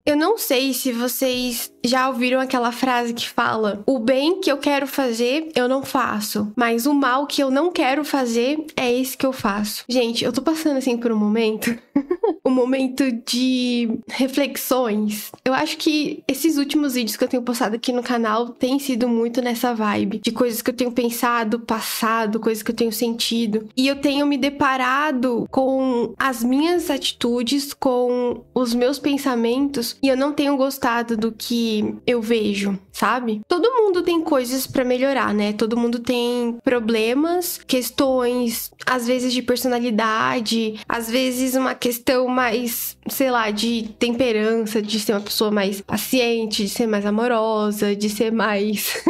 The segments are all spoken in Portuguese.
Eu não sei se vocês já ouviram aquela frase que fala: o bem que eu quero fazer, eu não faço, mas o mal que eu não quero fazer, é esse que eu faço. Gente, eu tô passando assim por um momento, um momento de reflexões. Eu acho que esses últimos vídeos que eu tenho postado aqui no canal têm sido muito nessa vibe, de coisas que eu tenho pensado, passado, coisas que eu tenho sentido. E eu tenho me deparado com as minhas atitudes, com os meus pensamentos, e eu não tenho gostado do que eu vejo, sabe? Todo mundo tem coisas pra melhorar, né? Todo mundo tem problemas, questões, às vezes de personalidade, às vezes uma questão mais, sei lá, de temperança, de ser uma pessoa mais paciente, de ser mais amorosa, de ser mais...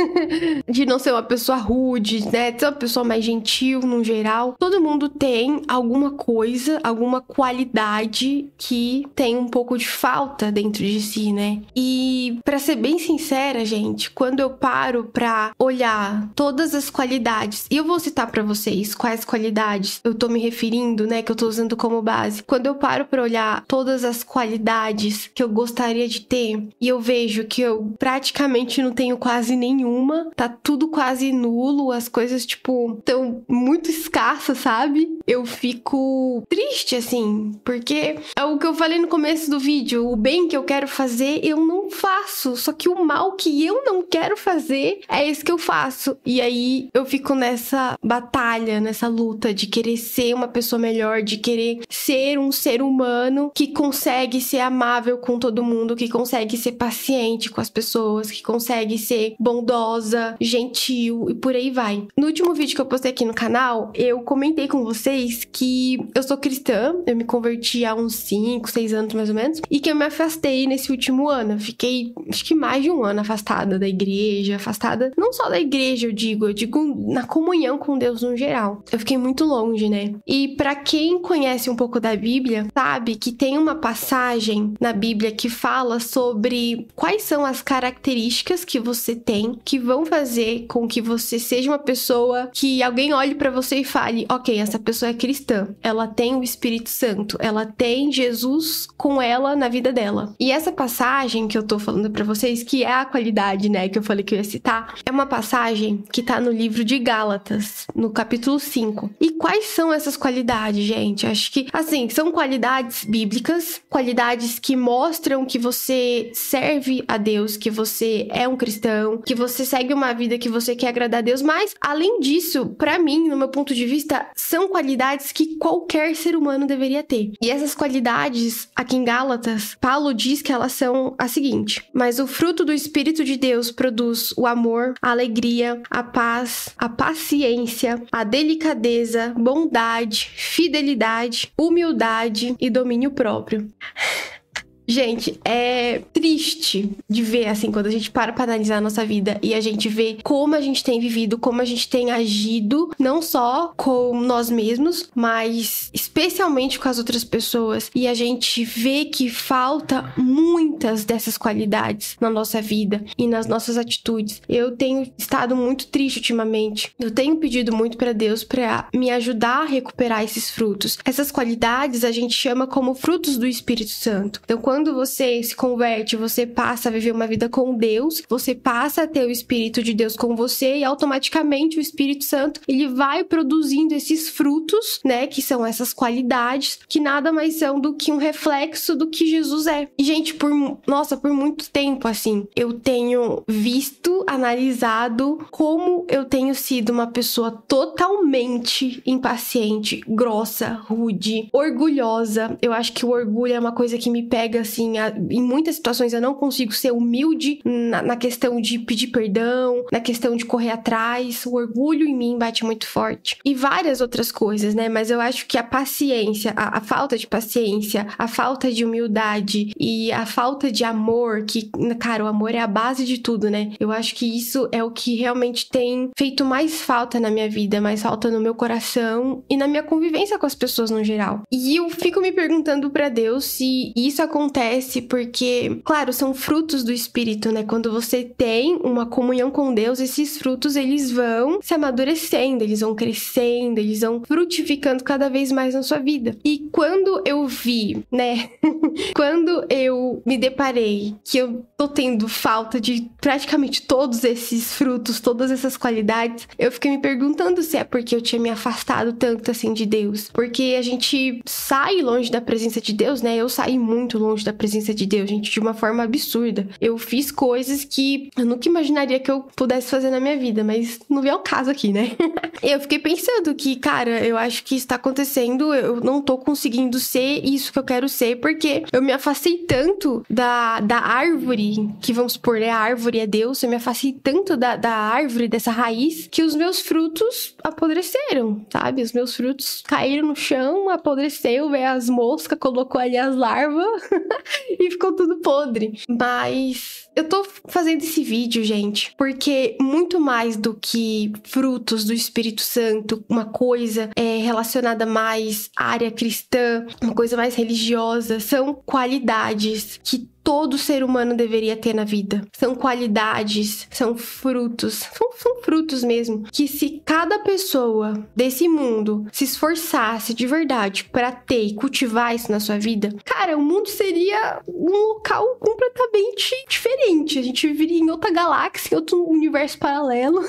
de não ser uma pessoa rude, né? De ser uma pessoa mais gentil, no geral. Todo mundo tem alguma coisa, alguma qualidade que tem um pouco de falta dentro de si, né? E pra ser bem sincera, gente, quando eu paro pra olhar todas as qualidades, e eu vou citar pra vocês quais qualidades eu tô me referindo, né, que eu tô usando como base. Quando eu paro pra olhar todas as qualidades que eu gostaria de ter, e eu vejo que eu praticamente não tenho quase nenhuma, tá tudo quase nulo, as coisas, tipo, tão muito escassas, sabe? Eu fico triste, assim, porque é o que eu falei no começo do vídeo, o bem que eu quero fazer, eu não faço, só que o mal que eu não quero fazer, é esse que eu faço. E aí, eu fico nessa batalha, nessa luta de querer ser uma pessoa melhor, de querer ser um ser humano que consegue ser amável com todo mundo, que consegue ser paciente com as pessoas, que consegue ser bondosa, gentil e por aí vai. No último vídeo que eu postei aqui no canal, eu comentei com vocês que eu sou cristã, eu me converti há uns 5, 6 anos mais ou menos, e que eu me afastei nesse último ano. Eu fiquei, acho que mais de um ano afastada da igreja, afastada não só da igreja, eu digo na comunhão com Deus no geral. Eu fiquei muito longe, né? E pra quem conhece um pouco da Bíblia, sabe que tem uma passagem na Bíblia que fala sobre quais são as características que você tem que vão fazer com que você seja uma pessoa que alguém olhe pra você e fale: ok, essa pessoa é cristã, ela tem o Espírito Santo, ela tem Jesus com ela na vida dela. E essa passagem que eu tô falando pra vocês, que é a qualidade, né, que eu falei que eu ia citar, é uma passagem que tá no livro de Gálatas, no capítulo 5. E quais são essas qualidades, gente? Acho que, assim, são qualidades bíblicas, qualidades que mostram que você serve a Deus, que você é um cristão, que você segue uma vida que você quer agradar a Deus, mas, além disso, pra mim, no meu ponto de vista, são qualidades que qualquer ser humano deveria ter. E essas qualidades, aqui em Gálatas, Paulo diz que elas são a seguinte: mas o fruto do Espírito de Deus produz o amor, a alegria, a paz, a paciência, a delicadeza, bondade, fidelidade, humildade e domínio próprio. Gente, é triste de ver, assim, quando a gente para pra analisar a nossa vida e a gente vê como a gente tem vivido, como a gente tem agido, não só com nós mesmos, mas especialmente com as outras pessoas. E a gente vê que falta muitas dessas qualidades na nossa vida e nas nossas atitudes. Eu tenho estado muito triste ultimamente. Eu tenho pedido muito pra Deus pra me ajudar a recuperar esses frutos. Essas qualidades a gente chama como frutos do Espírito Santo. Então, quando você se converte, você passa a viver uma vida com Deus, você passa a ter o Espírito de Deus com você e automaticamente o Espírito Santo, ele vai produzindo esses frutos, né, que são essas qualidades, que nada mais são do que um reflexo do que Jesus é. E, gente, por muito tempo, assim, eu tenho visto, analisado como eu tenho sido uma pessoa totalmente impaciente, grossa, rude, orgulhosa. Eu acho que o orgulho é uma coisa que me pega, assim, em muitas situações eu não consigo ser humilde na questão de pedir perdão, na questão de correr atrás. O orgulho em mim bate muito forte. E várias outras coisas, né? Mas eu acho que a paciência, a falta de paciência, a falta de humildade e a falta de amor, que, cara, o amor é a base de tudo, né? Eu acho que isso é o que realmente tem feito mais falta na minha vida, mais falta no meu coração e na minha convivência com as pessoas no geral. E eu fico me perguntando pra Deus se isso acontece acontece porque, claro, são frutos do Espírito, né? Quando você tem uma comunhão com Deus, esses frutos, eles vão se amadurecendo, eles vão crescendo, eles vão frutificando cada vez mais na sua vida. E quando eu vi, né? Quando eu me deparei que eu tô tendo falta de praticamente todos esses frutos, todas essas qualidades, eu fiquei me perguntando se é porque eu tinha me afastado tanto assim de Deus. Porque a gente sai longe da presença de Deus, né? Eu saí muito longe da presença de Deus, gente, de uma forma absurda. Eu fiz coisas que eu nunca imaginaria que eu pudesse fazer na minha vida, mas não veio ao caso aqui, né? Eu fiquei pensando que, cara, eu acho que isso tá acontecendo, eu não tô conseguindo ser isso que eu quero ser, porque eu me afastei tanto da árvore, que vamos supor, né? A árvore é Deus, eu me afastei tanto da árvore, dessa raiz, que os meus frutos apodreceram, sabe? Os meus frutos caíram no chão, apodreceu, veio as moscas, colocou ali as larvas e ficou tudo podre. Mas eu tô fazendo esse vídeo, gente, porque muito mais do que frutos do Espírito Santo, uma coisa relacionada mais à área cristã, uma coisa mais religiosa, são qualidades que todo ser humano deveria ter na vida. São qualidades, são frutos, são frutos mesmo, que se cada pessoa desse mundo se esforçasse de verdade para ter e cultivar isso na sua vida, cara, o mundo seria um local completamente diferente. A gente viveria em outra galáxia, em outro universo paralelo.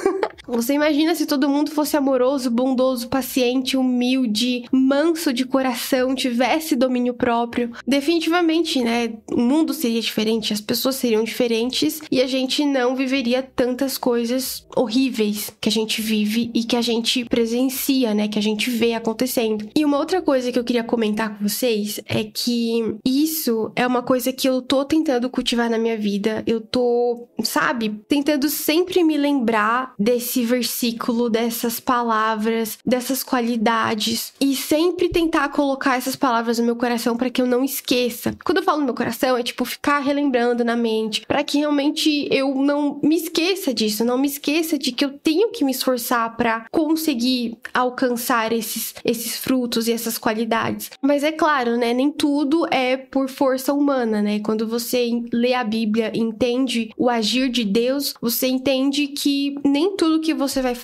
Você imagina se todo mundo fosse amoroso, bondoso, paciente, humilde, manso de coração, tivesse domínio próprio. Definitivamente, né? O mundo seria diferente, as pessoas seriam diferentes e a gente não viveria tantas coisas horríveis que a gente vive e que a gente presencia, né? Que a gente vê acontecendo. E uma outra coisa que eu queria comentar com vocês é que isso é uma coisa que eu tô tentando cultivar na minha vida. Eu tô, sabe, tentando sempre me lembrar desse versículo, dessas palavras, dessas qualidades e sempre tentar colocar essas palavras no meu coração para que eu não esqueça. Quando eu falo no meu coração, é tipo ficar relembrando na mente, para que realmente eu não me esqueça disso, não me esqueça de que eu tenho que me esforçar para conseguir alcançar esses frutos e essas qualidades. Mas é claro, né, nem tudo é por força humana, né? Quando você lê a Bíblia e entende o agir de Deus, você entende que nem tudo que você vai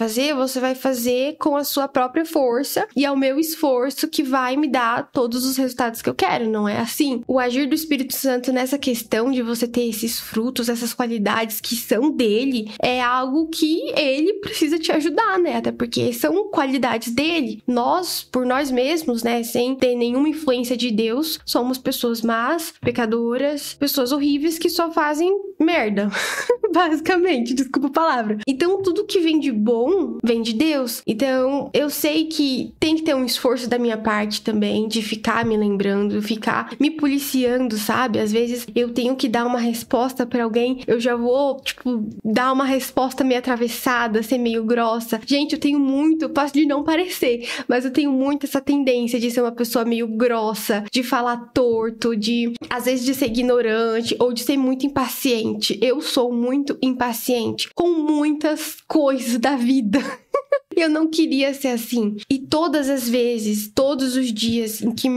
fazer com a sua própria força e é o meu esforço que vai me dar todos os resultados que eu quero, não é assim? O agir do Espírito Santo nessa questão de você ter esses frutos, essas qualidades que são dele, é algo que ele precisa te ajudar, né? Até porque são qualidades dele. Nós, por nós mesmos, né, sem ter nenhuma influência de Deus, somos pessoas más, pecadoras, pessoas horríveis que só fazem merda. Basicamente, desculpa a palavra. Então, tudo que vem de bom, vem de Deus. Então, eu sei que tem que ter um esforço da minha parte também, de ficar me lembrando, ficar me policiando, sabe? Às vezes, eu tenho que dar uma resposta pra alguém, eu já vou, tipo, dar uma resposta meio atravessada, ser meio grossa. Gente, eu posso de não parecer, mas eu tenho muito essa tendência de ser uma pessoa meio grossa, de falar torto, às vezes, de ser ignorante, ou de ser muito impaciente. Eu sou muito impaciente com muitas coisas da vida. Eu não queria ser assim. E todas as vezes, todos os dias em que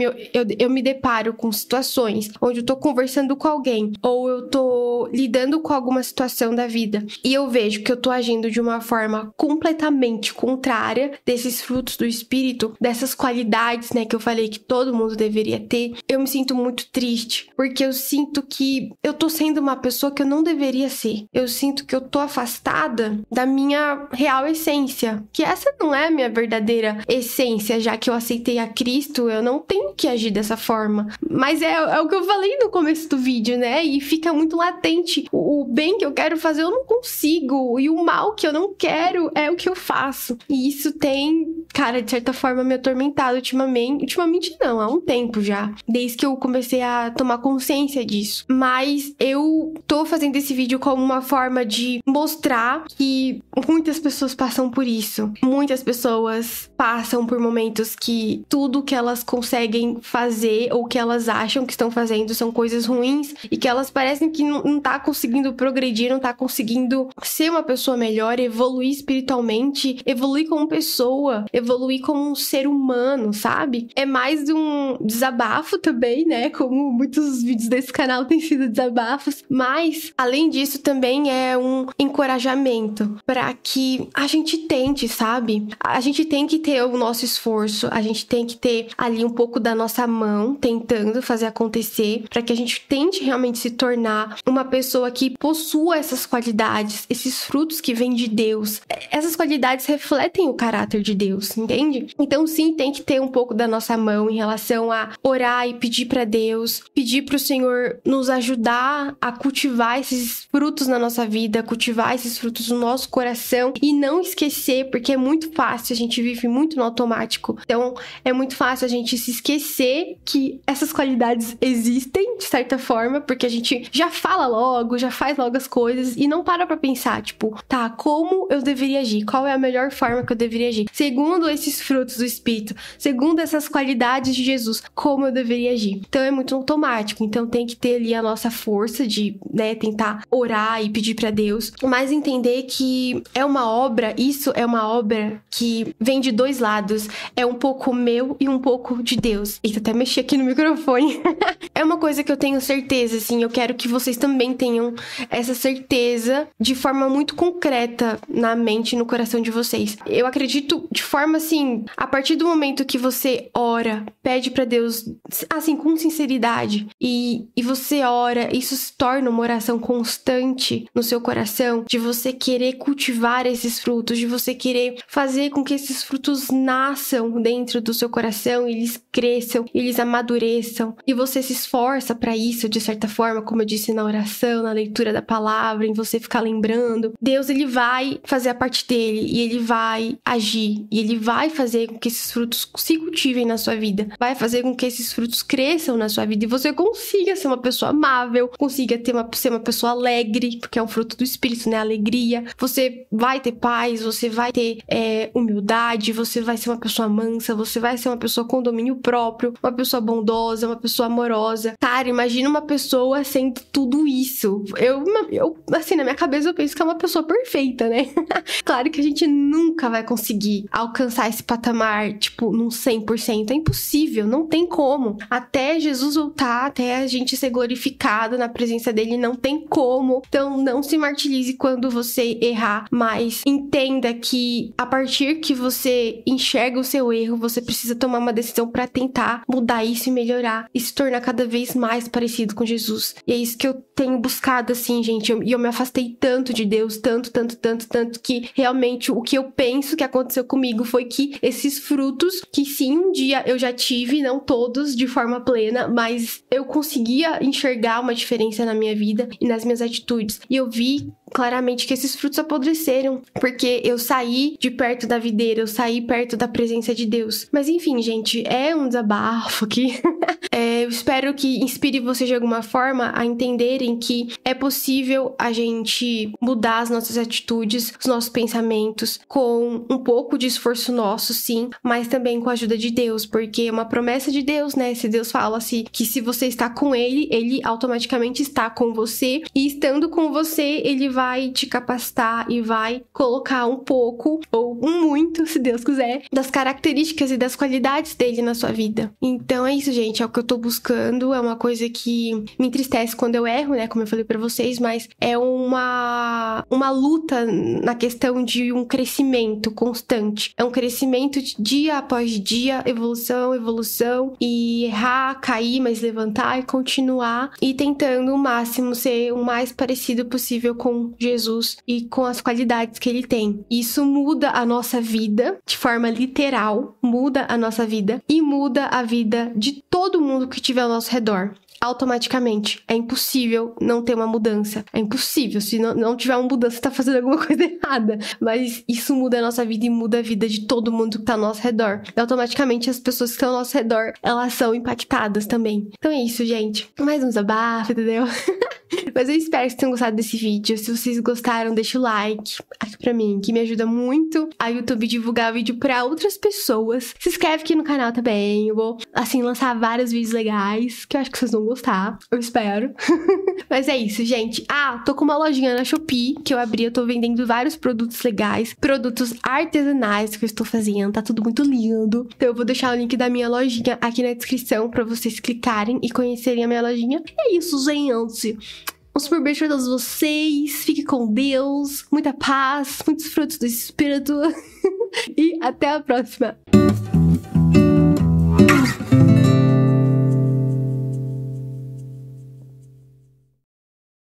eu me deparo com situações onde eu tô conversando com alguém ou eu tô lidando com alguma situação da vida e eu vejo que eu tô agindo de uma forma completamente contrária desses frutos do Espírito, dessas qualidades, né, que eu falei que todo mundo deveria ter, eu me sinto muito triste, porque eu sinto que eu tô sendo uma pessoa que eu não deveria ser. Eu sinto que eu tô afastada da minha real essência, que essa não é a minha verdadeira essência, já que eu aceitei a Cristo, eu não tenho que agir dessa forma. Mas é o que eu falei no começo do vídeo, né? E fica muito latente. O bem que eu quero fazer, eu não consigo. E o mal que eu não quero é o que eu faço. E isso tem, cara, de certa forma, me atormentado ultimamente. Ultimamente não, há um tempo já. Desde que eu comecei a tomar consciência disso. Mas eu tô fazendo esse vídeo como uma forma de mostrar que muitas pessoas passam por isso. muitas pessoas passam por momentos que tudo que elas conseguem fazer ou que elas acham que estão fazendo são coisas ruins e que elas parecem que não tá conseguindo progredir, não tá conseguindo ser uma pessoa melhor, evoluir espiritualmente, evoluir como pessoa, evoluir como um ser humano, sabe? É mais um desabafo também, né? Como muitos vídeos desse canal têm sido desabafos, mas além disso também é um encorajamento para que a gente tente, sabe? A gente tem que ter o nosso esforço, a gente tem que ter ali um pouco da nossa mão tentando fazer acontecer, para que a gente tente realmente se tornar uma pessoa que possua essas qualidades, esses frutos que vêm de Deus. Essas qualidades refletem o caráter de Deus, entende? Então sim, tem que ter um pouco da nossa mão em relação a orar e pedir para Deus, pedir para o Senhor nos ajudar a cultivar esses frutos na nossa vida, cultivar esses frutos no nosso coração e não esquecer, porque é muito fácil, a gente vive muito no automático. Então é muito fácil a gente se esquecer que essas qualidades existem, de certa forma, porque a gente já fala logo, já faz logo as coisas e não para pra pensar, tipo, tá, como eu deveria agir? Qual é a melhor forma que eu deveria agir? Segundo esses frutos do Espírito, segundo essas qualidades de Jesus, como eu deveria agir? Então é muito automático, então tem que ter ali a nossa força de, né, tentar orar e pedir pra Deus, mas entender que é uma obra, isso é uma obra que vem de dois lados, é um pouco meu e um pouco de Deus. Eita, até mexi aqui no microfone. É uma coisa que eu tenho certeza, assim, eu quero que vocês também tenham essa certeza de forma muito concreta na mente e no coração de vocês. Eu acredito de forma, assim, a partir do momento que você ora, pede pra Deus, assim, com sinceridade, e você ora, isso se torna uma oração constante no seu coração, de você querer cultivar esses frutos, de você querer fazer com que esses frutos nasçam dentro do seu coração, eles cresçam, eles amadureçam, e você se esforça para isso, de certa forma, como eu disse na oração, na leitura da palavra, em você ficar lembrando. Deus, ele vai fazer a parte dele, e ele vai agir, e ele vai fazer com que esses frutos se cultivem na sua vida, vai fazer com que esses frutos cresçam na sua vida, e você consiga ser uma pessoa amável, consiga ser uma pessoa alegre, porque é um fruto do Espírito, né? Alegria. Você vai ter paz, você vai ter humildade, você vai ser uma pessoa mansa, você vai ser uma pessoa com domínio próprio, uma pessoa bondosa, uma pessoa amorosa. Cara, imagina uma pessoa sendo tudo isso. Eu assim, na minha cabeça eu penso que é uma pessoa perfeita, né? Claro que a gente nunca vai conseguir alcançar esse patamar, tipo, num 100%. É impossível, não tem como. Até Jesus voltar, até a gente ser glorificado na presença dele, não tem como. Então, não se martirize quando você errar, mas entenda que a partir que você enxerga o seu erro, você precisa tomar uma decisão para tentar mudar isso e melhorar e se tornar cada vez mais parecido com Jesus. E é isso que eu tenho buscado, assim, gente. E eu me afastei tanto de Deus, tanto, que realmente o que eu penso que aconteceu comigo foi que esses frutos, que sim, um dia eu já tive, não todos de forma plena, mas eu conseguia enxergar uma diferença na minha vida e nas minhas atitudes. E eu vi claramente que esses frutos apodreceram, porque eu saí de perto da videira, eu saí perto da presença de Deus. Mas enfim, gente, é um desabafo aqui. Eu espero que inspire vocês de alguma forma a entenderem que é possível a gente mudar as nossas atitudes, os nossos pensamentos, com um pouco de esforço nosso, sim, mas também com a ajuda de Deus, porque é uma promessa de Deus, né? Se Deus fala que se você está com Ele, Ele automaticamente está com você, e estando com você, Ele vai te capacitar e vai colocar um pouco, ou um muito, se Deus quiser, das características e das qualidades dele na sua vida. Então é isso, gente, é o que eu tô buscando, é uma coisa que me entristece quando eu erro, né, como eu falei pra vocês, mas é uma luta na questão de um crescimento constante. É um crescimento dia após dia, evolução, e errar, cair, mas levantar e continuar, e tentando o máximo ser o mais parecido possível com Jesus e com as qualidades que ele tem. Isso muda a nossa vida de forma literal, muda a nossa vida e muda a vida de todo mundo que estiver ao nosso redor. Automaticamente. É impossível não ter uma mudança. É impossível. Se não tiver uma mudança, você tá fazendo alguma coisa errada. Mas isso muda a nossa vida e muda a vida de todo mundo que tá ao nosso redor. E automaticamente as pessoas que estão ao nosso redor, elas são impactadas também. Então é isso, gente. Mais um desabafo, entendeu? Mas eu espero que vocês tenham gostado desse vídeo. Se vocês gostaram, deixa o like aqui pra mim, que me ajuda muito a YouTube divulgar o vídeo pra outras pessoas. Se inscreve aqui no canal também. Eu vou, assim, lançar vários vídeos legais, que eu acho que vocês vão gostar. Eu espero. Mas é isso, gente. Tô com uma lojinha na Shopee que eu abri. Eu tô vendendo vários produtos legais, produtos artesanais que eu estou fazendo. Tá tudo muito lindo. Então eu vou deixar o link da minha lojinha aqui na descrição pra vocês clicarem e conhecerem a minha lojinha. E é isso, gente. Um super beijo pra todos vocês. Fique com Deus. Muita paz, muitos frutos do Espírito. E até a próxima.